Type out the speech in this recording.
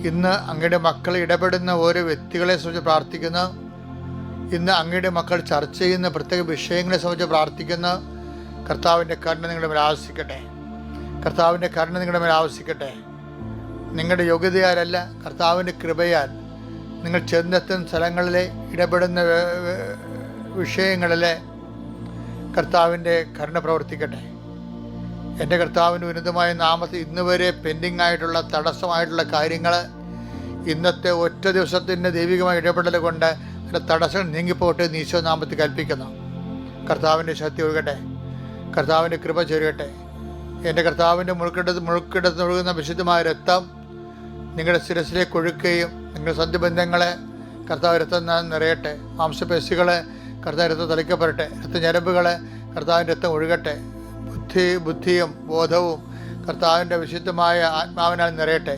ഇന്ന് അങ്ങയുടെ മക്കൾ ഇടപെടുന്ന ഓരോ വ്യക്തികളെ സംബന്ധിച്ച് പ്രാർത്ഥിക്കുന്നു. ഇന്ന് അങ്ങയുടെ മക്കൾ ചർച്ച ചെയ്യുന്ന പ്രത്യേക വിഷയങ്ങളെ സംബന്ധിച്ച് പ്രാർത്ഥിക്കുന്നു. കർത്താവിൻ്റെ കരുണ നിങ്ങളുടെ മേൽ ആവസിക്കട്ടെ. കർത്താവിൻ്റെ കരുണ നിങ്ങളുടെ മേൽ ആവസിക്കട്ടെ. നിങ്ങളുടെ യോഗ്യതയാലല്ല, കർത്താവിൻ്റെ കൃപയാൽ നിങ്ങൾ ചെന്നെത്തുന്ന സ്ഥലങ്ങളിലെ ഇടപെടുന്ന വിഷയങ്ങളിലെ കർത്താവിൻ്റെ കരുണ പ്രവർത്തിക്കട്ടെ. എൻ്റെ കർത്താവിൻ്റെ ഉന്നതമായ നാമത്തിൽ ഇന്ന് വരെ പെൻഡിങ് ആയിട്ടുള്ള തടസ്സമായിട്ടുള്ള കാര്യങ്ങൾ ഇന്നത്തെ ഒറ്റ ദിവസത്തിൻ്റെ ദൈവികമായ ഇടപെടൽ കൊണ്ട് അതിൻ്റെ തടസ്സം നീങ്ങിപ്പോട്ട് ഈശോ നാമത്തിൽ കൽപ്പിക്കുന്നു. കർത്താവിൻ്റെ ശക്തി ഒഴുകട്ടെ. കർത്താവിൻ്റെ കൃപ ചൊരിയട്ടെ. എൻ്റെ കർത്താവിൻ്റെ മുഴുക്കിടത്ത് ഒഴുകുന്ന വിശുദ്ധമായ രക്തം നിങ്ങളുടെ ശിരസിലേക്ക് ഒഴുക്കുകയും നിങ്ങളുടെ സന്ധിബന്ധങ്ങളെ കർത്താവ് രക്തം നിറയട്ടെ. മാംസപേശികളെ കർത്താവ് രക്തം തളിക്കപ്പെടട്ടെ. രക്തഞരമ്പുകളെ കർത്താവിൻ്റെ രക്തം ഒഴുകട്ടെ. ബുദ്ധിയും ബോധവും കർത്താവിൻ്റെ വിശുദ്ധമായ ആത്മാവിനാൽ നിറയട്ടെ.